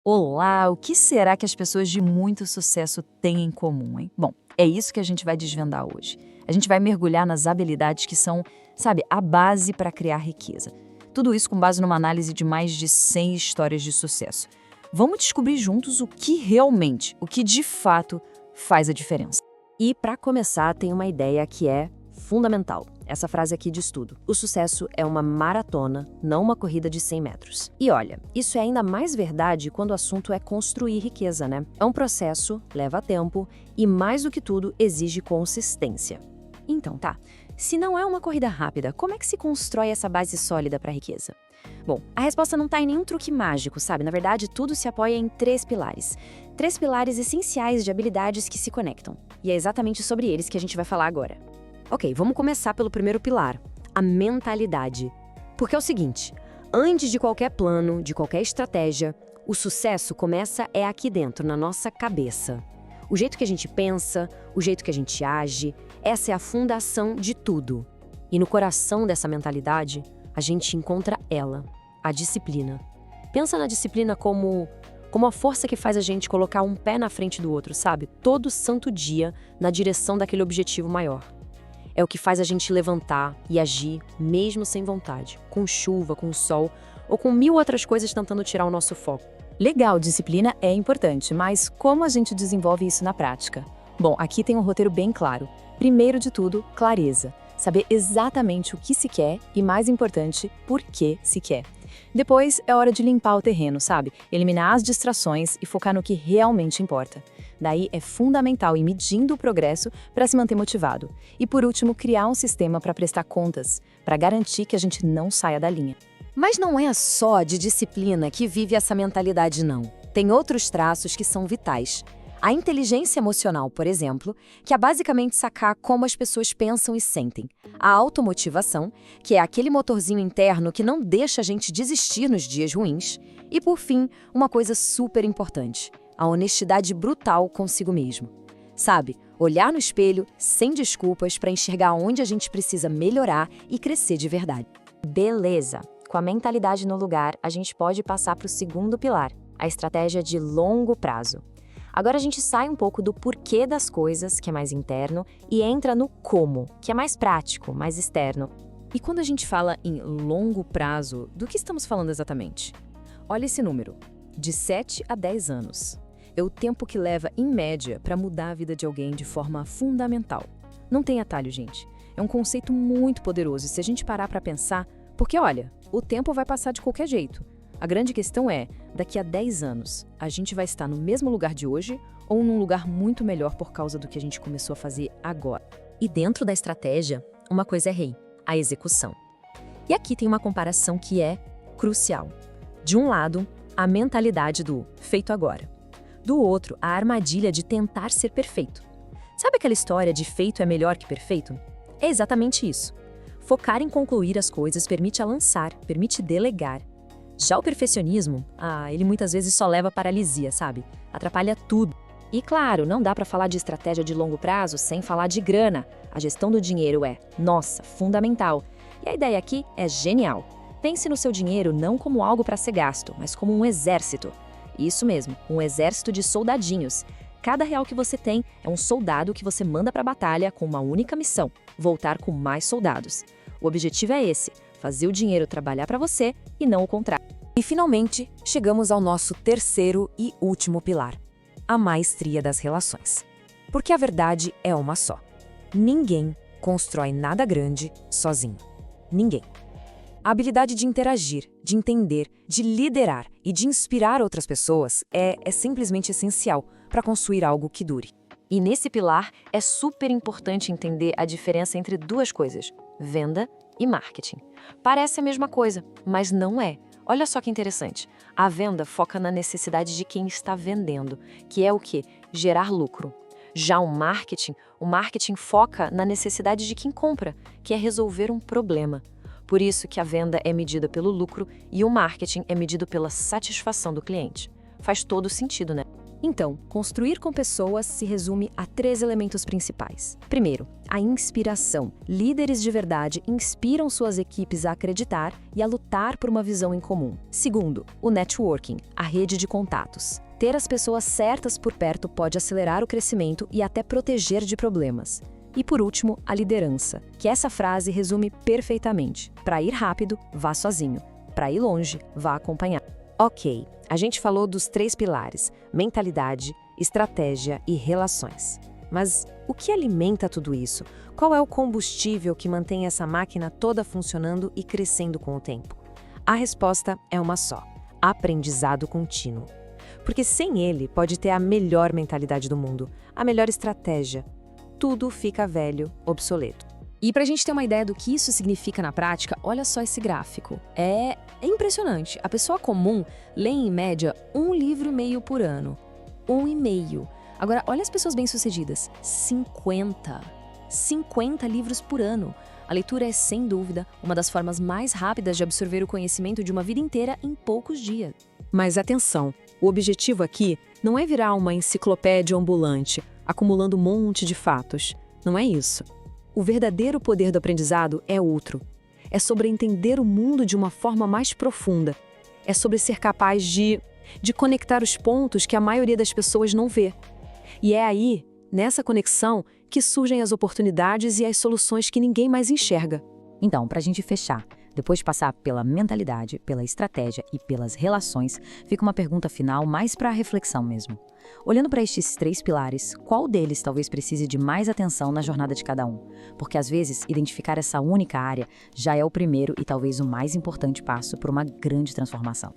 Olá, o que será que as pessoas de muito sucesso têm em comum, hein? Bom, é isso que a gente vai desvendar hoje. A gente vai mergulhar nas habilidades que são, sabe, a base para criar riqueza. Tudo isso com base numa análise de mais de 100 histórias de sucesso. Vamos descobrir juntos o que realmente, o que de fato faz a diferença. E, para começar, tem uma ideia que é fundamental. Essa frase aqui diz tudo. O sucesso é uma maratona, não uma corrida de 100 metros. E olha, isso é ainda mais verdade quando o assunto é construir riqueza, né? É um processo, leva tempo e, mais do que tudo, exige consistência. Então, tá. Se não é uma corrida rápida, como é que se constrói essa base sólida para a riqueza? Bom, a resposta não está em nenhum truque mágico, sabe? Na verdade, tudo se apoia em três pilares. Três pilares essenciais de habilidades que se conectam. E é exatamente sobre eles que a gente vai falar agora. Ok, vamos começar pelo primeiro pilar, a mentalidade. Porque é o seguinte, antes de qualquer plano, de qualquer estratégia, o sucesso começa aqui dentro, na nossa cabeça. O jeito que a gente pensa, o jeito que a gente age, essa é a fundação de tudo. E no coração dessa mentalidade, a gente encontra ela, a disciplina. Pensa na disciplina como a força que faz a gente colocar um pé na frente do outro, sabe? Todo santo dia na direção daquele objetivo maior. É o que faz a gente levantar e agir, mesmo sem vontade, com chuva, com sol ou com mil outras coisas tentando tirar o nosso foco. Legal, disciplina é importante, mas como a gente desenvolve isso na prática? Bom, aqui tem um roteiro bem claro. Primeiro de tudo, clareza. Saber exatamente o que se quer e, mais importante, por que se quer. Depois, é hora de limpar o terreno, sabe? Eliminar as distrações e focar no que realmente importa. Daí, é fundamental ir medindo o progresso para se manter motivado. E, por último, criar um sistema para prestar contas, para garantir que a gente não saia da linha. Mas não é só de disciplina que vive essa mentalidade, não. Tem outros traços que são vitais. A inteligência emocional, por exemplo, que é basicamente sacar como as pessoas pensam e sentem. A automotivação, que é aquele motorzinho interno que não deixa a gente desistir nos dias ruins. E, por fim, uma coisa super importante, a honestidade brutal consigo mesmo. Sabe, olhar no espelho, sem desculpas, para enxergar onde a gente precisa melhorar e crescer de verdade. Beleza! Com a mentalidade no lugar, a gente pode passar para o segundo pilar, a estratégia de longo prazo. Agora a gente sai um pouco do porquê das coisas, que é mais interno, e entra no como, que é mais prático, mais externo. E quando a gente fala em longo prazo, do que estamos falando exatamente? Olha esse número, de 7 a 10 anos. É o tempo que leva, em média, para mudar a vida de alguém de forma fundamental. Não tem atalho, gente. É um conceito muito poderoso e se a gente parar para pensar, porque olha, o tempo vai passar de qualquer jeito. A grande questão é, daqui a 10 anos, a gente vai estar no mesmo lugar de hoje ou num lugar muito melhor por causa do que a gente começou a fazer agora? E dentro da estratégia, uma coisa é rei, a execução. E aqui tem uma comparação que é crucial. De um lado, a mentalidade do feito agora. Do outro, a armadilha de tentar ser perfeito. Sabe aquela história de feito é melhor que perfeito? É exatamente isso. Focar em concluir as coisas permite avançar, permite delegar. Já o perfeccionismo, ele muitas vezes só leva à paralisia, sabe? Atrapalha tudo. E claro, não dá para falar de estratégia de longo prazo sem falar de grana. A gestão do dinheiro é, nossa, fundamental. E a ideia aqui é genial. Pense no seu dinheiro não como algo para ser gasto, mas como um exército. Isso mesmo, um exército de soldadinhos. Cada real que você tem é um soldado que você manda para a batalha com uma única missão, voltar com mais soldados. O objetivo é esse, fazer o dinheiro trabalhar para você e não o contrário. E finalmente, chegamos ao nosso terceiro e último pilar, a maestria das relações. Porque a verdade é uma só. Ninguém constrói nada grande sozinho. Ninguém. A habilidade de interagir, de entender, de liderar e de inspirar outras pessoas é simplesmente essencial para construir algo que dure. E nesse pilar, é super importante entender a diferença entre duas coisas, venda e marketing. Parece a mesma coisa, mas não é. Olha só que interessante. A venda foca na necessidade de quem está vendendo, que é o quê? Gerar lucro. Já o marketing foca na necessidade de quem compra, que é resolver um problema. Por isso que a venda é medida pelo lucro e o marketing é medido pela satisfação do cliente. Faz todo sentido, né? Então, construir com pessoas se resume a 3 elementos principais. Primeiro, a inspiração. Líderes de verdade inspiram suas equipes a acreditar e a lutar por uma visão em comum. Segundo, o networking, a rede de contatos. Ter as pessoas certas por perto pode acelerar o crescimento e até proteger de problemas. E por último, a liderança, que essa frase resume perfeitamente. Para ir rápido, vá sozinho. Para ir longe, vá acompanhado. Ok, a gente falou dos 3 pilares: mentalidade, estratégia e relações. Mas o que alimenta tudo isso? Qual é o combustível que mantém essa máquina toda funcionando e crescendo com o tempo? A resposta é uma só: aprendizado contínuo. Porque sem ele, pode ter a melhor mentalidade do mundo, a melhor estratégia. Tudo fica velho, obsoleto. E para a gente ter uma ideia do que isso significa na prática, olha só esse gráfico. É impressionante. A pessoa comum lê em média 1,5 livro por ano. 1,5. Agora, olha as pessoas bem-sucedidas. 50. 50 livros por ano. A leitura é, sem dúvida, uma das formas mais rápidas de absorver o conhecimento de uma vida inteira em poucos dias. Mas atenção, o objetivo aqui não é virar uma enciclopédia ambulante, acumulando um monte de fatos. Não é isso. O verdadeiro poder do aprendizado é outro. É sobre entender o mundo de uma forma mais profunda. É sobre ser capaz de conectar os pontos que a maioria das pessoas não vê. E é aí, nessa conexão, que surgem as oportunidades e as soluções que ninguém mais enxerga. Então, para a gente fechar, depois de passar pela mentalidade, pela estratégia e pelas relações, fica uma pergunta final mais para a reflexão mesmo. Olhando para estes 3 pilares, qual deles talvez precise de mais atenção na jornada de cada um? Porque às vezes, identificar essa única área já é o primeiro e talvez o mais importante passo para uma grande transformação.